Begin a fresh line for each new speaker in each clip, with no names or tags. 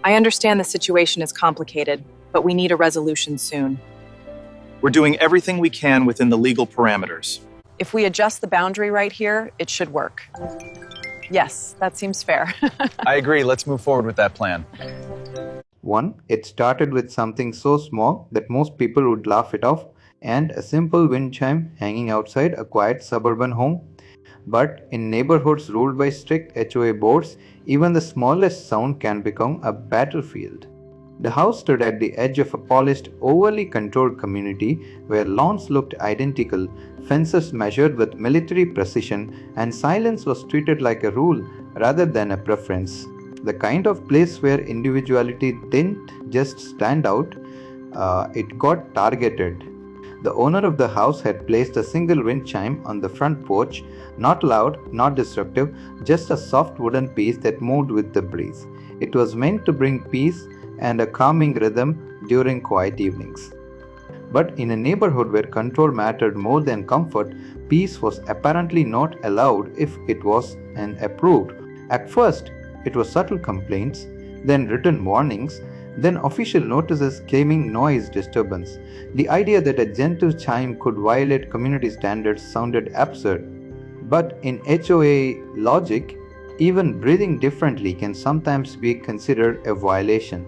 I understand the situation is complicated, but we need a resolution soon.
We're doing everything we can within the legal parameters.
If we adjust the boundary right here, it should work. Yes, that seems fair.
I agree. Let's move forward with that plan.
1. It started with something so small that most people would laugh it off, and a simple wind chime hanging outside a quiet suburban home. But in neighborhoods ruled by strict HOA boards, even the smallest sound can become a battlefield. The house stood at the edge of a polished, overly controlled community where lawns looked identical, fences measured with military precision, and silence was treated like a rule rather than a preference. The kind of place where individuality didn't just stand out, it got targeted. The owner of the house had placed a single wind chime on the front porch, not loud, not disruptive, just a soft wooden piece that moved with the breeze. It was meant to bring peace and a calming rhythm during quiet evenings. But in a neighborhood where control mattered more than comfort, peace was apparently not allowed if it was approved. At first, it was subtle complaints, then written warnings, then official notices claiming noise disturbance. The idea that a gentle chime could violate community standards sounded absurd. But in HOA logic, even breathing differently can sometimes be considered a violation.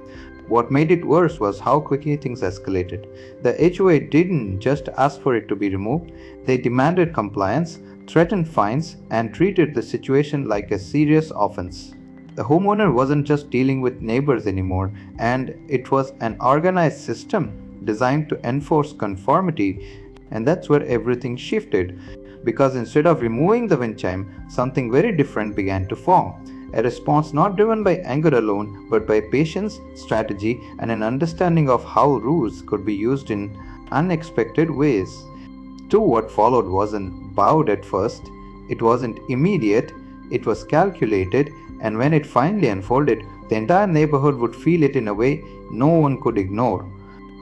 What made it worse was how quickly things escalated. The HOA didn't just ask for it to be removed, they demanded compliance, threatened fines, and treated the situation like a serious offense. The homeowner wasn't just dealing with neighbors anymore, and it was an organized system designed to enforce conformity, and that's where everything shifted. Because instead of removing the wind chime, something very different began to form. A response not driven by anger alone, but by patience, strategy, and an understanding of how rules could be used in unexpected ways. What followed wasn't bowed at first, it wasn't immediate, it was calculated, and when it finally unfolded, the entire neighborhood would feel it in a way no one could ignore.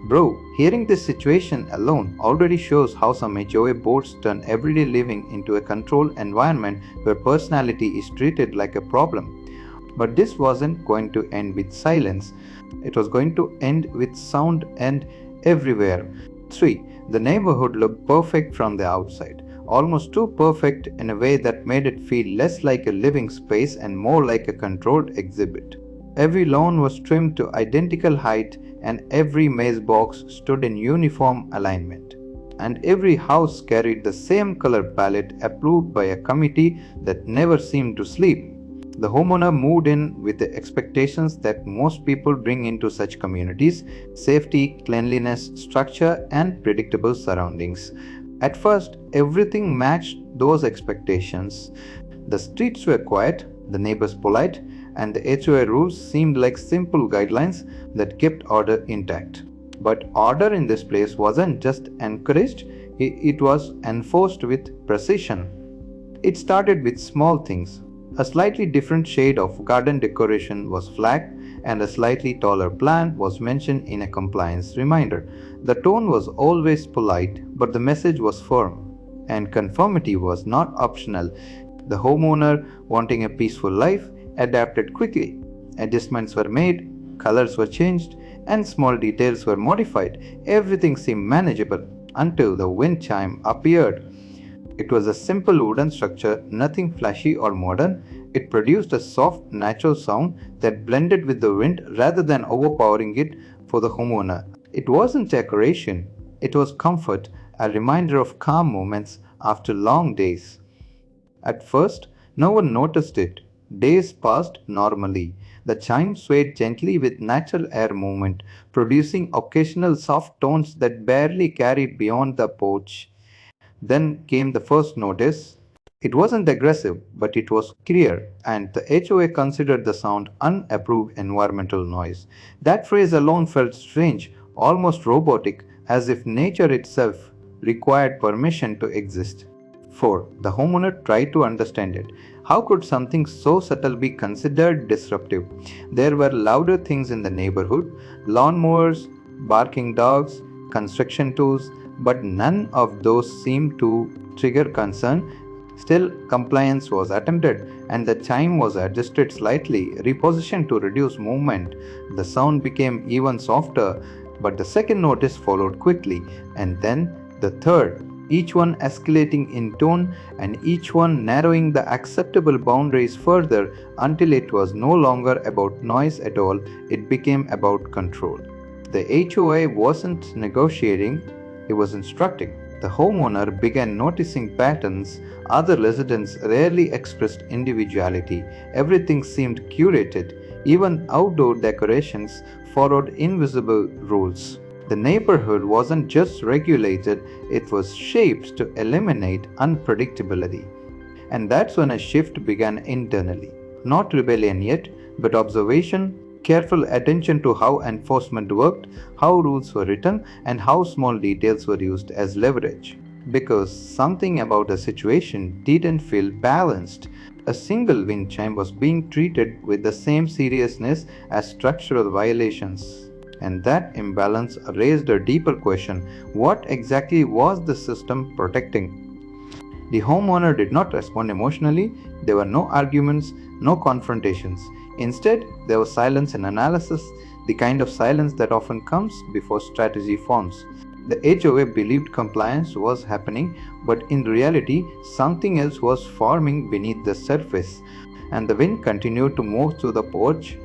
Bro, hearing this situation alone already shows how some HOA boards turn everyday living into a controlled environment where personality is treated like a problem. But this wasn't going to end with silence. It was going to end with sound and everywhere. 3. The neighborhood looked perfect from the outside. Almost too perfect in a way that made it feel less like a living space and more like a controlled exhibit. Every lawn was trimmed to identical height, and every maze box stood in uniform alignment. And every house carried the same color palette approved by a committee that never seemed to sleep. The homeowner moved in with the expectations that most people bring into such communities: safety, cleanliness, structure, and predictable surroundings. At first, everything matched those expectations. The streets were quiet, the neighbors polite, and the HOA rules seemed like simple guidelines that kept order intact. But order in this place wasn't just encouraged, it was enforced with precision. It started with small things. A slightly different shade of garden decoration was flagged, and a slightly taller plant was mentioned in a compliance reminder. The tone was always polite, but the message was firm, and conformity was not optional. The homeowner, wanting a peaceful life, adapted quickly. Adjustments were made, colors were changed, and small details were modified. Everything seemed manageable until the wind chime appeared. It was a simple wooden structure, nothing flashy or modern. It produced a soft, natural sound that blended with the wind rather than overpowering it for the homeowner. It wasn't decoration, it was comfort, a reminder of calm moments after long days. At first, no one noticed it. Days passed normally. The chime swayed gently with natural air movement, producing occasional soft tones that barely carried beyond the porch. Then came the first notice. It wasn't aggressive, but it was clear, and the HOA considered the sound unapproved environmental noise. That phrase alone felt strange, almost robotic, as if nature itself required permission to exist. 4. The homeowner tried to understand it. How could something so subtle be considered disruptive? There were louder things in the neighborhood: lawnmowers, barking dogs, construction tools, but none of those seemed to trigger concern. Still, compliance was attempted and the chime was adjusted slightly, repositioned to reduce movement. The sound became even softer, but the second notice followed quickly, and then the third, each one escalating in tone and each one narrowing the acceptable boundaries further until it was no longer about noise at all, it became about control. The HOA wasn't negotiating, it was instructing. The homeowner began noticing patterns. Other residents rarely expressed individuality. Everything seemed curated. Even outdoor decorations followed invisible rules. The neighborhood wasn't just regulated, it was shaped to eliminate unpredictability. And that's when a shift began internally. Not rebellion yet, but observation, careful attention to how enforcement worked, how rules were written, and how small details were used as leverage. Because something about the situation didn't feel balanced. A single wind chime was being treated with the same seriousness as structural violations. And that imbalance raised a deeper question: what exactly was the system protecting? The homeowner did not respond emotionally. There were no arguments, no confrontations. Instead, there was silence and analysis, the kind of silence that often comes before strategy forms. The HOA believed compliance was happening, but in reality, something else was forming beneath the surface. And the wind continued to move through the porch,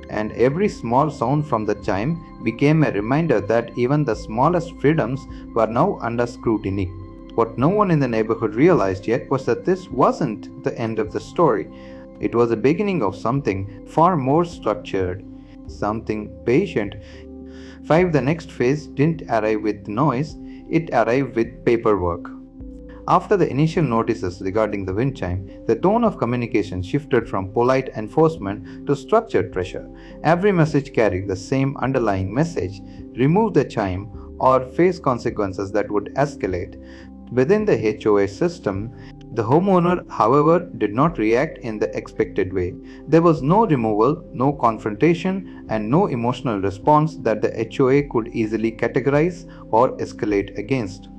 and every small sound from the chime became a reminder that even the smallest freedoms were now under scrutiny. What no one in the neighborhood realized yet was that this wasn't the end of the story. It was the beginning of something far more structured, something patient. The next phase didn't arrive with noise, it arrived with paperwork. After the initial notices regarding the wind chime, the tone of communication shifted from polite enforcement to structured pressure. Every message carried the same underlying message: remove the chime or face consequences that would escalate. Within the HOA system, the homeowner, however, did not react in the expected way. There was no removal, no confrontation, and no emotional response that the HOA could easily categorize or escalate against.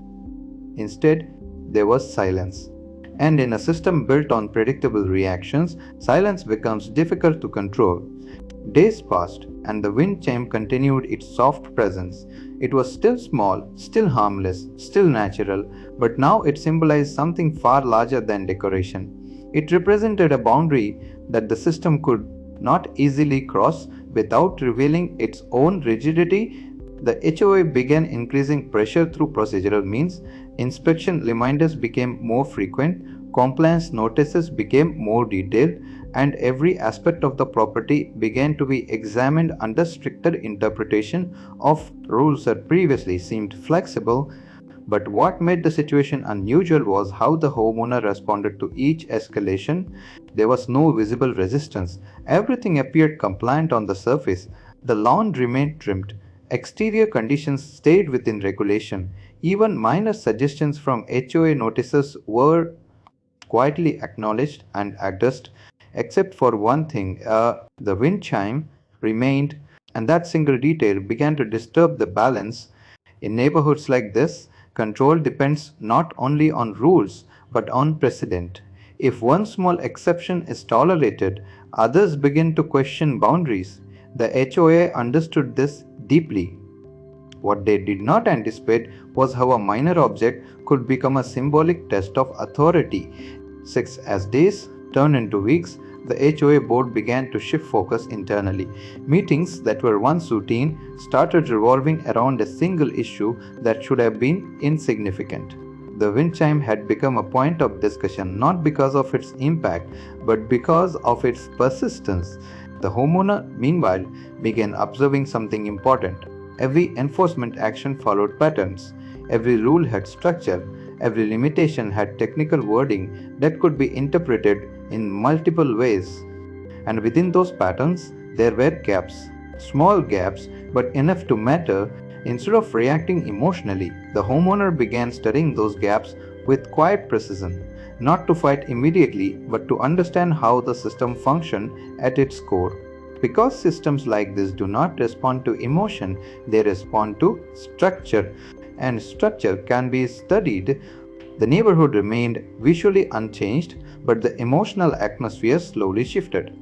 Instead, there was silence. And in a system built on predictable reactions, silence becomes difficult to control. Days passed, and the wind chime continued its soft presence. It was still small, still harmless, still natural, but now it symbolized something far larger than decoration. It represented a boundary that the system could not easily cross without revealing its own rigidity. The HOA began increasing pressure through procedural means. Inspection reminders became more frequent, compliance notices became more detailed, and every aspect of the property began to be examined under stricter interpretation of rules that previously seemed flexible. But what made the situation unusual was how the homeowner responded to each escalation. There was no visible resistance. Everything appeared compliant on the surface. The lawn remained trimmed. Exterior conditions stayed within regulation. Even minor suggestions from HOA notices were quietly acknowledged and addressed, except for one thing: the wind chime remained, and that single detail began to disturb the balance. In neighborhoods like this, control depends not only on rules but on precedent. If one small exception is tolerated, others begin to question boundaries. The HOA understood this deeply. What they did not anticipate was how a minor object could become a symbolic test of authority. As days turned into weeks, the HOA board began to shift focus internally. Meetings that were once routine started revolving around a single issue that should have been insignificant. The wind chime had become a point of discussion not because of its impact, but because of its persistence. The homeowner, meanwhile, began observing something important. Every enforcement action followed patterns. Every rule had structure. Every limitation had technical wording that could be interpreted in multiple ways. And within those patterns, there were gaps. Small gaps, but enough to matter. Instead of reacting emotionally, the homeowner began studying those gaps with quiet precision, not to fight immediately, but to understand how the system functioned at its core. Because systems like this do not respond to emotion, they respond to structure. And structure can be studied The neighborhood remained visually unchanged, but the emotional atmosphere slowly shifted.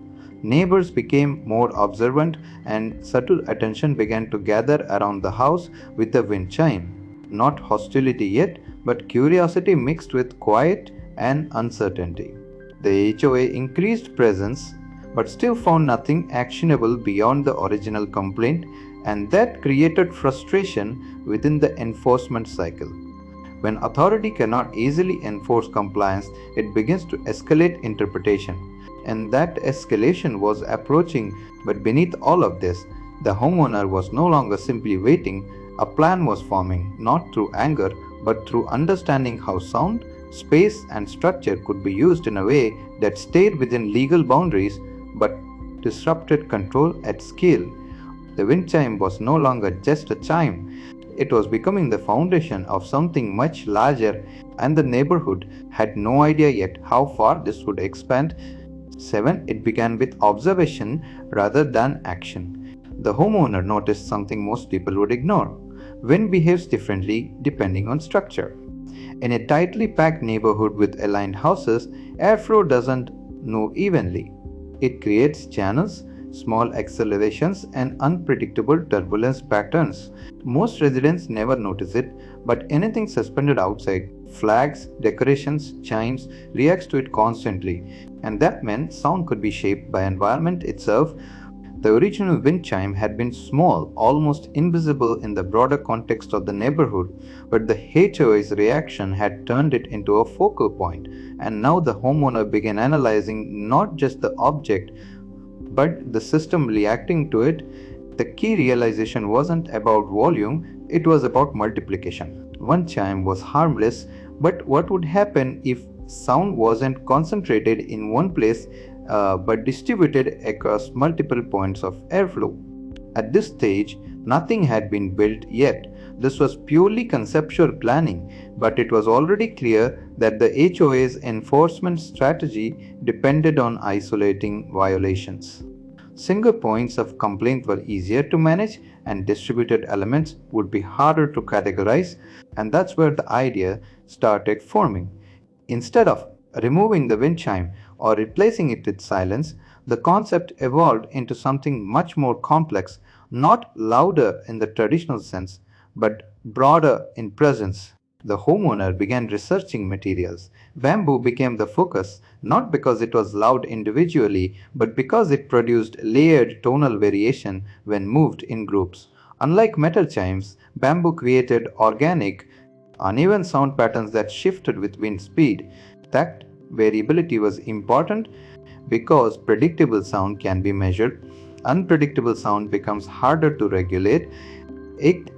Neighbors became more observant, and subtle attention began to gather around the house with the wind chime. Not hostility yet, but curiosity mixed with quiet and uncertainty. The HOA increased presence but still found nothing actionable beyond the original complaint, and that created frustration within the enforcement cycle. When authority cannot easily enforce compliance, it begins to escalate interpretation. And that escalation was approaching, but beneath all of this, the homeowner was no longer simply waiting. A plan was forming, not through anger, but through understanding how sound, space, and structure could be used in a way that stayed within legal boundaries but disrupted control at scale. The wind chime was no longer just a chime, it was becoming the foundation of something much larger, and the neighborhood had no idea yet how far this would expand. 7. It began with observation rather than action. The homeowner noticed something most people would ignore. Wind behaves differently depending on structure. In a tightly packed neighborhood with aligned houses, airflow doesn't move evenly. It creates channels, small accelerations, and unpredictable turbulence patterns. Most residents never notice it, but anything suspended outside, flags, decorations, chimes, reacts to it constantly, and that meant sound could be shaped by environment itself. The original wind chime had been small, almost invisible in the broader context of the neighborhood, but the HOA's reaction had turned it into a focal point, and now the homeowner began analyzing not just the object, but the system reacting to it. The key realization wasn't about volume, it was about multiplication. One chime was harmless, but what would happen if sound wasn't concentrated in one place but distributed across multiple points of airflow? At this stage, nothing had been built yet. This was purely conceptual planning, but it was already clear that the HOA's enforcement strategy depended on isolating violations. Single points of complaint were easier to manage, and distributed elements would be harder to categorize, and that's where the idea started forming. Instead of removing the wind chime or replacing it with silence, the concept evolved into something much more complex, not louder in the traditional sense, but broader in presence. The homeowner began researching materials. Bamboo became the focus, not because it was loud individually, but because it produced layered tonal variation when moved in groups. Unlike metal chimes, bamboo created organic, uneven sound patterns that shifted with wind speed. That variability was important because predictable sound can be measured. Unpredictable sound becomes harder to regulate.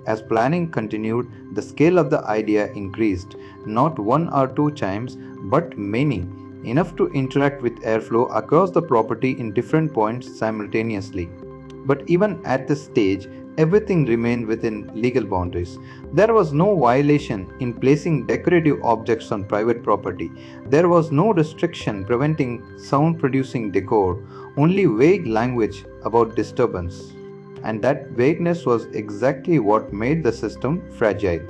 As planning continued, the scale of the idea increased, not one or two chimes, but many, enough to interact with airflow across the property in different points simultaneously. But even at this stage, everything remained within legal boundaries. There was no violation in placing decorative objects on private property. There was no restriction preventing sound producing decor, only vague language about disturbance. And that vagueness was exactly what made the system fragile.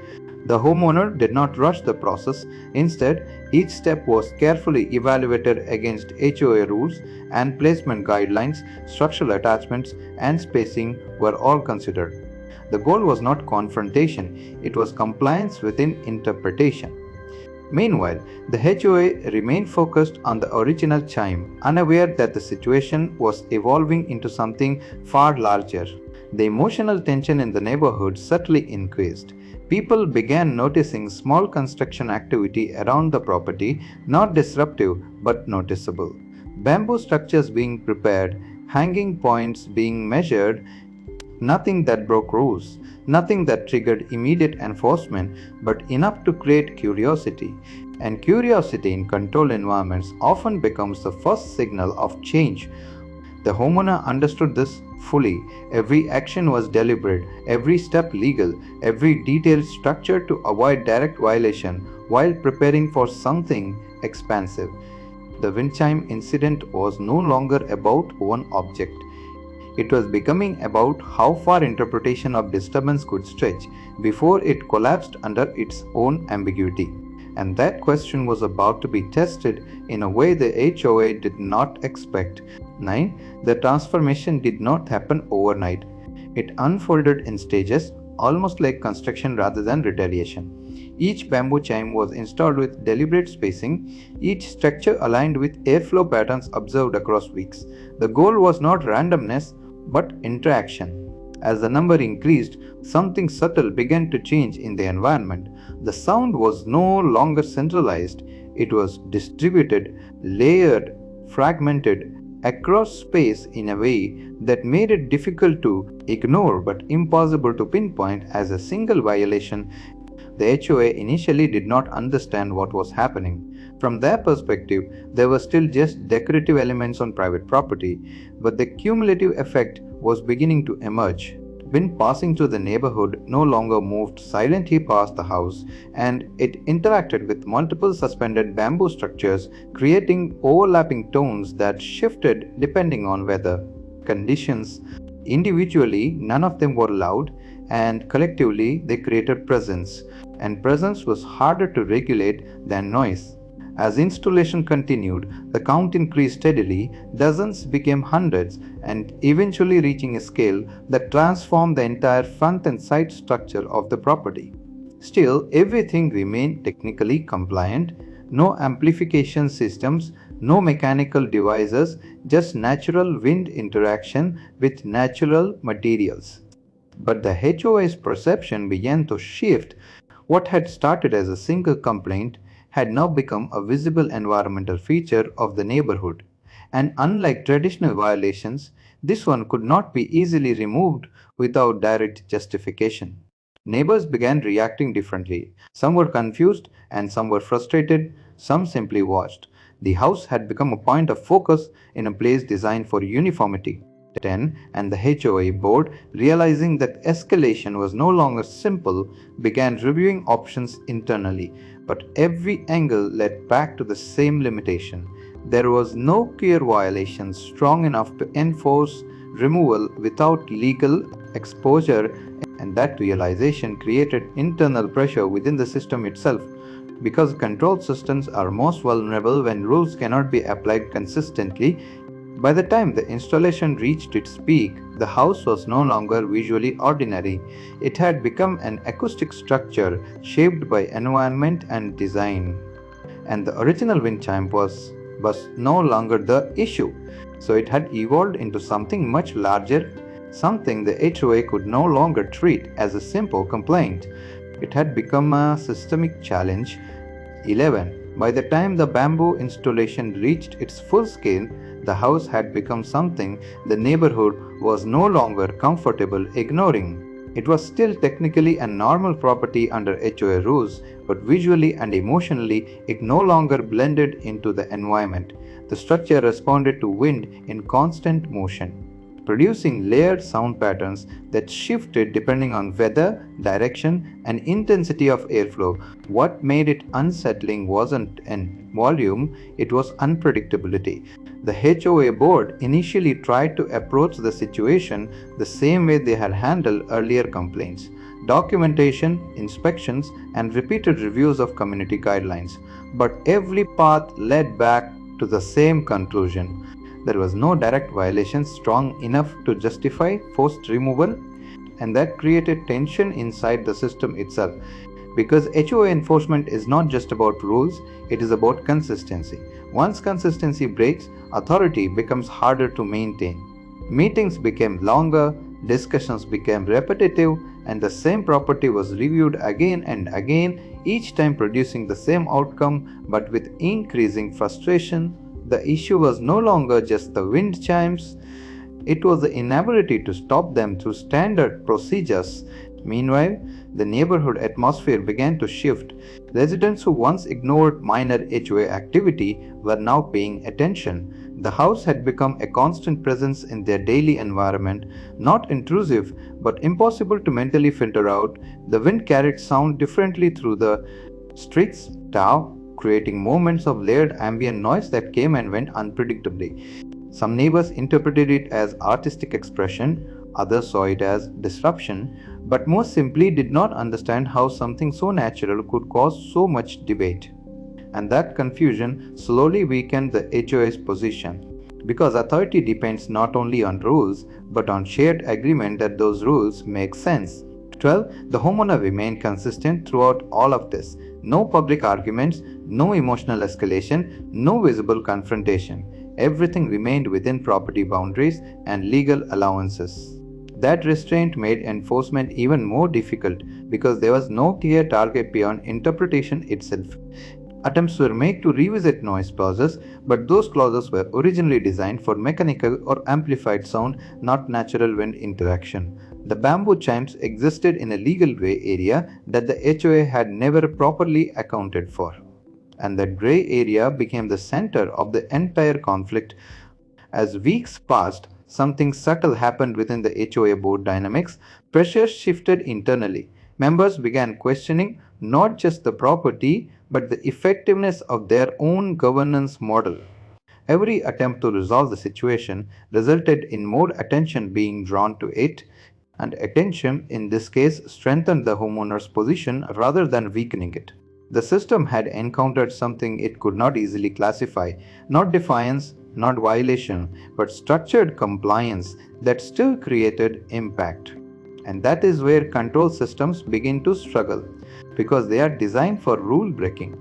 The homeowner did not rush the process. Instead, each step was carefully evaluated against HOA rules, and placement guidelines, structural attachments, and spacing were all considered. The goal was not confrontation, it was compliance within interpretation. Meanwhile, the HOA remained focused on the original chime, unaware that the situation was evolving into something far larger. The emotional tension in the neighborhood subtly increased. People began noticing small construction activity around the property, not disruptive but noticeable. Bamboo structures being prepared, hanging points being measured, nothing that broke rules, nothing that triggered immediate enforcement, but enough to create curiosity. And curiosity in controlled environments often becomes the first signal of change. The homeowner understood this fully. Every action was deliberate, every step legal, every detail structured to avoid direct violation while preparing for something expansive. The wind chime incident was no longer about one object. It was becoming about how far interpretation of disturbance could stretch before it collapsed under its own ambiguity. and that question was about to be tested in a way the HOA did not expect. 9. The transformation did not happen overnight. It unfolded in stages, almost like construction rather than retaliation. Each bamboo chime was installed with deliberate spacing, each structure aligned with airflow patterns observed across weeks. The goal was not randomness, but interaction. As the number increased, something subtle began to change in the environment. The sound was no longer centralized, it was distributed, layered, fragmented across space in a way that made it difficult to ignore but impossible to pinpoint as a single violation. The HOA initially did not understand what was happening. From their perspective, there were still just decorative elements on private property, but the cumulative effect was beginning to emerge. Wind passing through the neighborhood no longer moved silently past the house, and it interacted with multiple suspended bamboo structures, creating overlapping tones that shifted depending on weather conditions. Individually, none of them were loud, and collectively, they created presence. And presence was harder to regulate than noise. As installation continued, the count increased steadily, dozens became hundreds, and eventually reaching a scale that transformed the entire front and side structure of the property. Still, everything remained technically compliant. No amplification systems, no mechanical devices, just natural wind interaction with natural materials. But the HOA's perception began to shift. What had started as a single complaint had now become a visible environmental feature of the neighborhood. And unlike traditional violations, this one could not be easily removed without direct justification. Neighbors began reacting differently. Some were confused and some were frustrated, some simply watched. The house had become a point of focus in a place designed for uniformity. 10 and the HOA board, realizing that escalation was no longer simple, began reviewing options internally, but every angle led back to the same limitation. There was no clear violation strong enough to enforce removal without legal exposure, and that realization created internal pressure within the system itself. Because control systems are most vulnerable when rules cannot be applied consistently, by the time the installation reached its peak, the house was no longer visually ordinary. It had become an acoustic structure shaped by environment and design. And the original wind chime was no longer the issue. So it had evolved into something much larger, something the HOA could no longer treat as a simple complaint. It had become a systemic challenge. 11. By the time the bamboo installation reached its full scale, the house had become something the neighborhood was no longer comfortable ignoring. It was still technically a normal property under HOA rules, but visually and emotionally it no longer blended into the environment. The structure responded to wind in constant motion, producing layered sound patterns that shifted depending on weather, direction, and intensity of airflow. What made it unsettling wasn't in volume, it was unpredictability. The HOA board initially tried to approach the situation the same way they had handled earlier complaints: documentation, inspections, and repeated reviews of community guidelines. But every path led back to the same conclusion. There was no direct violation strong enough to justify forced removal, and that created tension inside the system itself. Because HOA enforcement is not just about rules, it is about consistency. Once consistency breaks, authority becomes harder to maintain. Meetings became longer, discussions became repetitive, and the same property was reviewed again and again, each time producing the same outcome but with increasing frustration. The issue was no longer just the wind chimes, it was the inability to stop them through standard procedures. Meanwhile, the neighborhood atmosphere began to shift. Residents who once ignored minor HOA activity were now paying attention. The house had become a constant presence in their daily environment, not intrusive but impossible to mentally filter out. The wind carried sound differently through the streets, creating moments of layered ambient noise that came and went unpredictably. Some neighbors interpreted it as artistic expression, Others saw it as disruption, but most simply did not understand how something so natural could cause so much debate. And that confusion slowly weakened the HOA's position, because authority depends not only on rules but on shared agreement that those rules make sense. 12. The homeowner remained consistent throughout all of this. No public arguments, no emotional escalation, no visible confrontation. Everything remained within property boundaries and legal allowances. That restraint made enforcement even more difficult because there was no clear target beyond interpretation itself. Attempts were made to revisit noise clauses, but those clauses were originally designed for mechanical or amplified sound, not natural wind interaction. The bamboo chimes existed in a legal gray area that the HOA had never properly accounted for. And that gray area became the center of the entire conflict. As weeks passed, something subtle happened within the HOA board dynamics. Pressure shifted internally. Members began questioning not just the property but the effectiveness of their own governance model. Every attempt to resolve the situation resulted in more attention being drawn to it, and attention in this case strengthened the homeowner's position rather than weakening it. The system had encountered something it could not easily classify, not defiance, not violation, but structured compliance that still created impact. And that is where control systems begin to struggle, because they are designed for rule breaking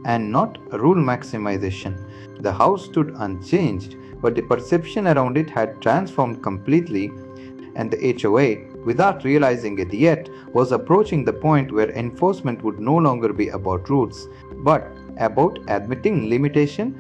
and not rule maximization. The house stood unchanged, but the perception around it had transformed completely, and the HOA, without realizing it yet, was approaching the point where enforcement would no longer be about rules, but about admitting limitation,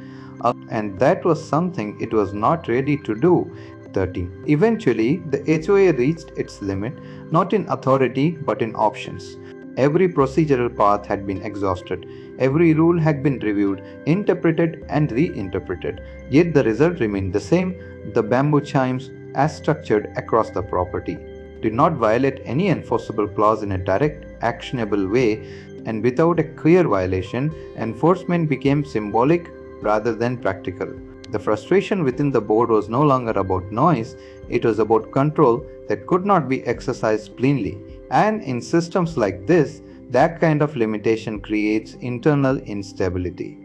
and that was something it was not ready to do. 13. Eventually, the HOA reached its limit, not in authority but in options. Every procedural path had been exhausted. Every rule had been reviewed, interpreted, and reinterpreted. Yet the result remained the same. The bamboo chimes, as structured across the property, did not violate any enforceable clause in a direct, actionable way, and without a clear violation, enforcement became symbolic rather than practical. The frustration within the board was no longer about noise, it was about control that could not be exercised cleanly. And in systems like this, that kind of limitation creates internal instability.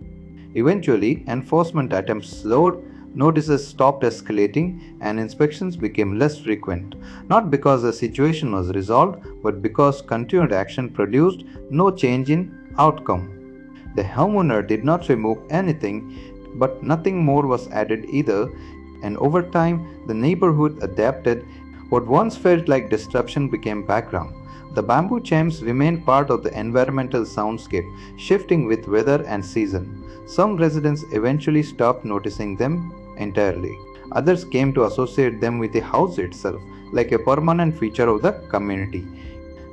Eventually, enforcement attempts slowed, notices stopped escalating, and inspections became less frequent, not because the situation was resolved, but because continued action produced no change in outcome. The homeowner did not remove anything, but nothing more was added either, and over time, the neighborhood adapted. What once felt like disruption became background. The bamboo chimes remained part of the environmental soundscape, shifting with weather and season. Some residents eventually stopped noticing them entirely. Others came to associate them with the house itself, like a permanent feature of the community.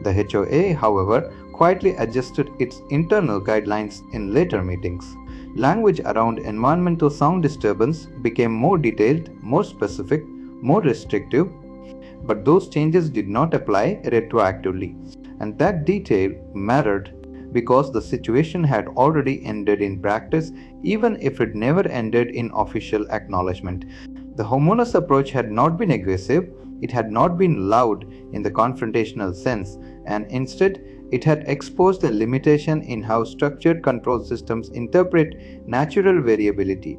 The HOA, however, quietly adjusted its internal guidelines in later meetings. Language around environmental sound disturbance became more detailed, more specific, more restrictive, but those changes did not apply retroactively. And that detail mattered because the situation had already ended in practice, even if it never ended in official acknowledgement. The homeowner's approach had not been aggressive, it had not been loud in the confrontational sense, and instead, it had exposed a limitation in how structured control systems interpret natural variability.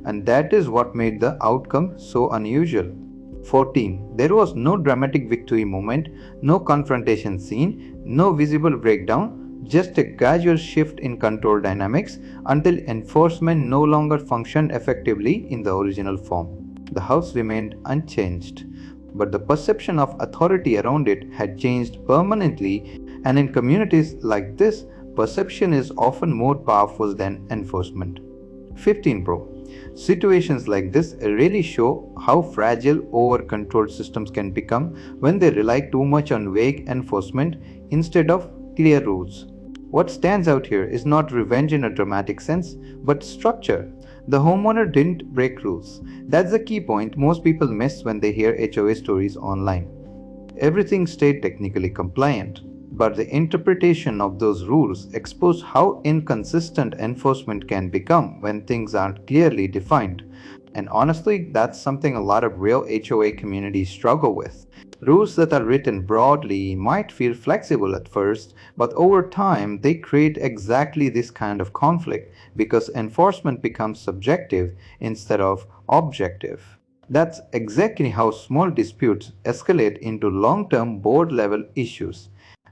And that is what made the outcome so unusual. 14. There was no dramatic victory moment, no confrontation scene, no visible breakdown, just a gradual shift in control dynamics until enforcement no longer functioned effectively in the original form. The house remained unchanged, but the perception of authority around it had changed permanently, and in communities like this, perception is often more powerful than enforcement. 15 Pro. Situations like this really show how fragile over-controlled systems can become when they rely too much on vague enforcement instead of clear rules. What stands out here is not revenge in a dramatic sense, but structure. The homeowner didn't break rules. That's the key point most people miss when they hear HOA stories online. Everything stayed technically compliant, but the interpretation of those rules exposed how inconsistent enforcement can become when things aren't clearly defined. And honestly, that's something a lot of real HOA communities struggle with. Rules that are written broadly might feel flexible at first, but over time they create exactly this kind of conflict because enforcement becomes subjective instead of objective. That's exactly how small disputes escalate into long term board level issues.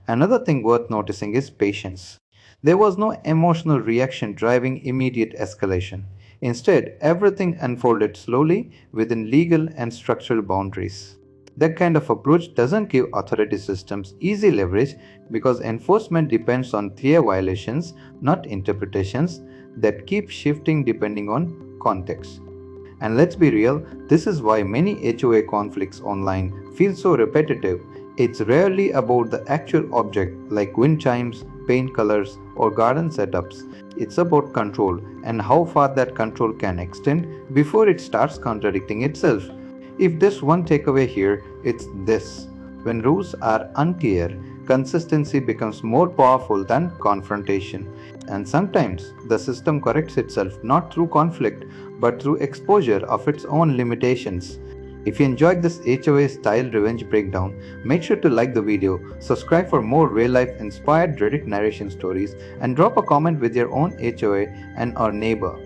Another thing worth noticing is patience. There was no emotional reaction driving immediate escalation. Instead, everything unfolded slowly within legal and structural boundaries. That kind of approach doesn't give authority systems easy leverage because enforcement depends on clear violations, not interpretations that keep shifting depending on context. And let's be real, this is why many HOA conflicts online feel so repetitive. It's rarely about the actual object like wind chimes, paint colors, or garden setups. It's about control and how far that control can extend before it starts contradicting itself. If there's one takeaway here, it's this. When rules are unclear, consistency becomes more powerful than confrontation. And sometimes the system corrects itself not through conflict but through exposure of its own limitations. If you enjoyed this HOA style revenge breakdown, make sure to like the video, subscribe for more real life inspired Reddit narration stories, and drop a comment with your own HOA and neighbor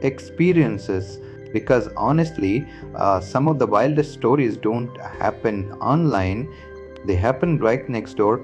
experiences because honestly, some of the wildest stories don't happen online, they happen right next door.